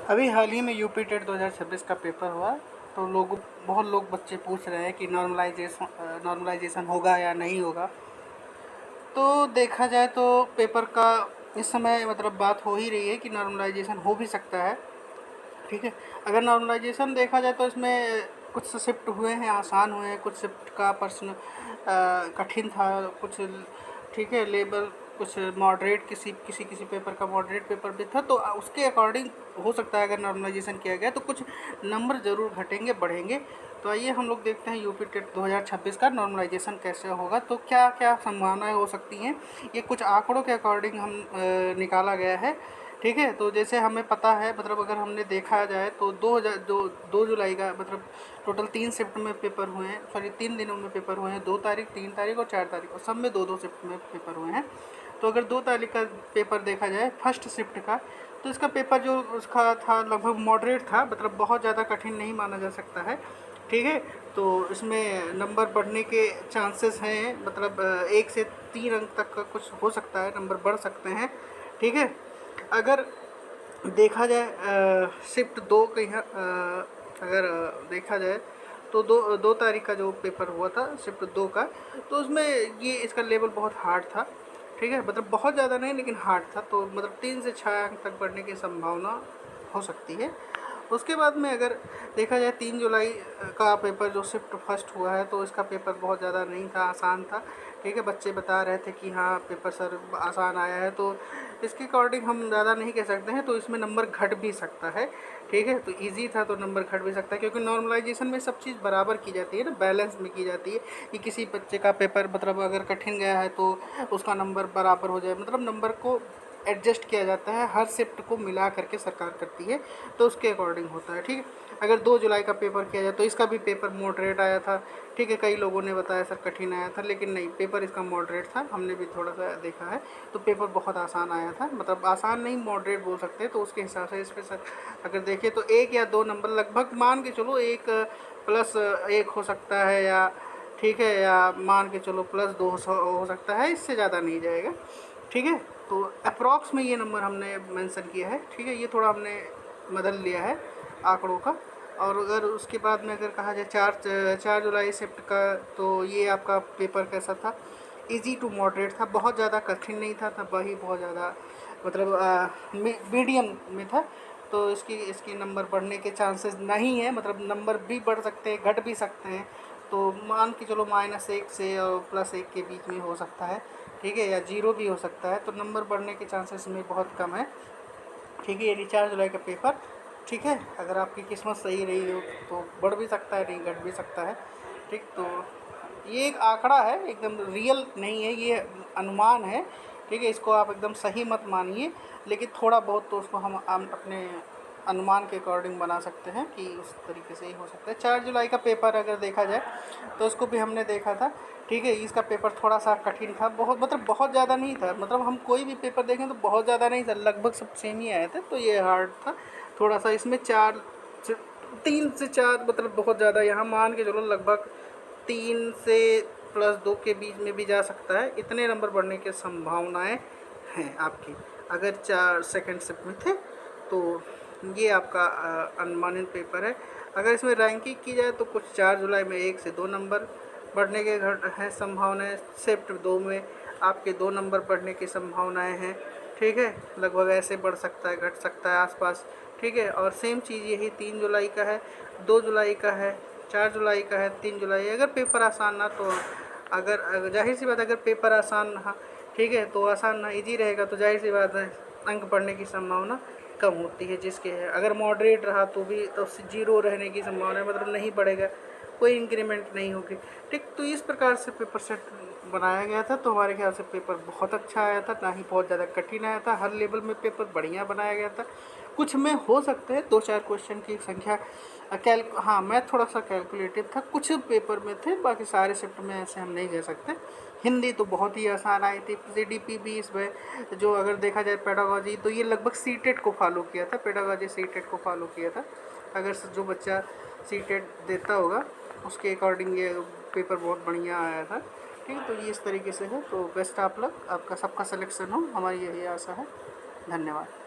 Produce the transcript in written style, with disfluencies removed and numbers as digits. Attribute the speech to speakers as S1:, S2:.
S1: अभी हाल ही में UP TET 2026 का पेपर हुआ। तो बहुत लोग बच्चे पूछ रहे हैं कि नॉर्मलाइजेशन होगा या नहीं होगा। तो देखा जाए तो पेपर का इस समय मतलब बात हो ही रही है कि नॉर्मलाइजेशन हो भी सकता है। ठीक है, अगर नॉर्मलाइजेशन देखा जाए तो इसमें कुछ शिफ्ट हुए हैं, आसान हुए हैं, कुछ शिफ्ट का प्रश्न कठिन था, कुछ ठीक है लेवल, कुछ मॉडरेट, किसी किसी किसी पेपर का मॉडरेट पेपर भी था। तो उसके अकॉर्डिंग हो सकता है अगर नॉर्मलाइजेशन किया गया तो कुछ नंबर ज़रूर घटेंगे बढ़ेंगे। तो आइए हम लोग देखते हैं यूपी टेट 2026 का नॉर्मलाइजेशन कैसे होगा, तो क्या क्या संभावनाएं हो सकती हैं। ये कुछ आंकड़ों के अकॉर्डिंग हम निकाला गया है। ठीक है, तो जैसे हमें पता है मतलब अगर हमने देखा जाए तो 2 जुलाई का मतलब टोटल 3 शिफ्ट में पेपर हुए हैं, सॉरी 3 दिनों में पेपर हुए हैं, 2 तारीख, 3 तारीख और 4 तारीख, और सब में 2 शिफ्ट में पेपर हुए हैं। तो अगर 2 तारीख का पेपर देखा जाए फर्स्ट शिफ्ट का, तो इसका पेपर जो उसका था लगभग मॉडरेट था, मतलब बहुत ज़्यादा कठिन नहीं माना जा सकता है। ठीक है, तो इसमें नंबर बढ़ने के चांसेस हैं, मतलब 1 से 3 अंक तक का कुछ हो सकता है, नंबर बढ़ सकते हैं। ठीक है, अगर देखा जाए शिफ्ट 2 का यहाँ अगर देखा जाए तो 2 तारीख का जो पेपर हुआ था शिफ्ट 2 का, तो उसमें ये इसका लेवल बहुत हार्ड था। ठीक है, मतलब बहुत ज़्यादा नहीं लेकिन हार्ड था, तो मतलब 3 से 6 अंक तक बढ़ने की संभावना हो सकती है। उसके बाद में अगर देखा जाए 3 जुलाई का पेपर जो शिफ्ट फर्स्ट हुआ है, तो इसका पेपर बहुत ज़्यादा नहीं था, आसान था। ठीक है, बच्चे बता रहे थे कि हाँ पेपर सर आसान आया है, तो इसके अकॉर्डिंग हम ज़्यादा नहीं कह सकते हैं, तो इसमें नंबर घट भी सकता है। ठीक है, तो इजी था तो नंबर घट भी सकता है, क्योंकि नॉर्मलाइजेशन में सब चीज़ बराबर की जाती है ना, बैलेंस में की जाती है कि किसी बच्चे का पेपर मतलब अगर कठिन गया है तो उसका नंबर बराबर हो जाए, मतलब नंबर को एडजस्ट किया जाता है, हर शिफ्ट को मिला करके सरकार करती है, तो उसके अकॉर्डिंग होता है। ठीक है, अगर 2 जुलाई का पेपर किया जाए तो इसका भी पेपर मॉडरेट आया था। ठीक है, कई लोगों ने बताया सर कठिन आया था, लेकिन नहीं, पेपर इसका मॉडरेट था, हमने भी थोड़ा सा देखा है, तो पेपर बहुत आसान आया था, मतलब आसान नहीं मॉडरेट बोल सकते हैं। तो उसके हिसाब से इस पर सर अगर देखें तो 1 या 2 नंबर लगभग मान के चलो, 1 प्लस 1 हो सकता है, या ठीक है, या मान के चलो प्लस 2 हो सकता है, इससे ज़्यादा नहीं जाएगा। ठीक है, तो अप्रॉक्स में ये नंबर हमने मेंशन किया है। ठीक है, ये थोड़ा हमने बदल लिया है आंकड़ों का। और अगर उसके बाद में अगर कहा जाए 4 जुलाई शिफ्ट का, तो ये आपका पेपर कैसा था, इजी टू मॉडरेट था, बहुत ज़्यादा कठिन नहीं था, तब वही बहुत ज़्यादा मतलब मीडियम में था। तो इसकी नंबर बढ़ने के चांसेस नहीं है, मतलब नंबर भी बढ़ सकते हैं, घट भी सकते हैं। तो मान के चलो -1 से और +1 के बीच में हो सकता है। ठीक है, या 0 भी हो सकता है, तो नंबर बढ़ने के चांसेस में बहुत कम है। ठीक है, ये 4 जुलाई का पेपर, ठीक है, अगर आपकी किस्मत सही रही हो तो बढ़ भी सकता है, नहीं घट भी सकता है। ठीक, तो ये एक आंकड़ा है, एकदम रियल नहीं है, ये अनुमान है। ठीक है, इसको आप एकदम सही मत मानिए, लेकिन थोड़ा बहुत तो उसको हम अपने अनुमान के अकॉर्डिंग बना सकते हैं कि उस तरीके से ही हो सकता है। 4 जुलाई का पेपर अगर देखा जाए तो उसको भी हमने देखा था। ठीक है, इसका पेपर थोड़ा सा कठिन था, बहुत मतलब बहुत ज़्यादा नहीं था, मतलब हम कोई भी पेपर देखें तो बहुत ज़्यादा नहीं था, लगभग सब सेम ही आए थे, तो ये हार्ड था थोड़ा सा। इसमें 3 से 4 मतलब बहुत ज़्यादा, यहाँ मान के चलो लगभग 3 से +2 के बीच में भी जा सकता है, इतने नंबर बढ़ने की संभावनाएं हैं आपकी। अगर 4 सेकंड शिफ्ट में थे तो ये आपका अनुमानित पेपर है। अगर इसमें रैंकिंग की जाए तो कुछ 4 जुलाई में 1 से 2 नंबर बढ़ने के घट हैं संभावनाएं, शिफ्ट 2 में आपके 2 नंबर बढ़ने की संभावनाएं हैं। ठीक है, लगभग ऐसे बढ़ सकता है, घट सकता है आसपास। ठीक है, और सेम चीज़ यही 3 जुलाई का है, 2 जुलाई का है, 4 जुलाई का है, 3 जुलाई। अगर पेपर आसान ना, तो अगर जाहिर सी बात है, अगर पेपर आसान रहा, ठीक है, तो आसान ना ईजी रहेगा, तो जाहिर सी बात है अंक बढ़ने की संभावना कम होती है जिसके है। अगर मॉडरेट रहा तो भी तो 0 रहने की संभावना है, मतलब नहीं बढ़ेगा, कोई इंक्रीमेंट नहीं होगी। ठीक, तो इस प्रकार से पेपर सेट बनाया गया था, तो हमारे ख्याल से पेपर बहुत अच्छा आया था, ना ही बहुत ज़्यादा कठिन आया था, हर लेवल में पेपर बढ़िया बनाया गया था। कुछ में हो सकते हैं 2-4 क्वेश्चन की संख्या हाँ, मैं थोड़ा सा कैलकुलेटिव था, कुछ पेपर में थे, बाकी सारे शिफ्ट में ऐसे हम नहीं कह सकते। हिंदी तो बहुत ही आसान आई थी, CDP भी इसमें जो अगर देखा जाए पेडागॉजी, तो ये लगभग सीटेट को फॉलो किया था, पेडागॉजी सीटेट को फॉलो किया था। अगर जो बच्चा सीटेट देता होगा उसके अकॉर्डिंग ये पेपर बहुत बढ़िया आया था। ठीक है, तो ये इस तरीके से है, तो बेस्ट ऑफ लक, आपका सबका सिलेक्शन हो, हमारी यही आशा है। धन्यवाद।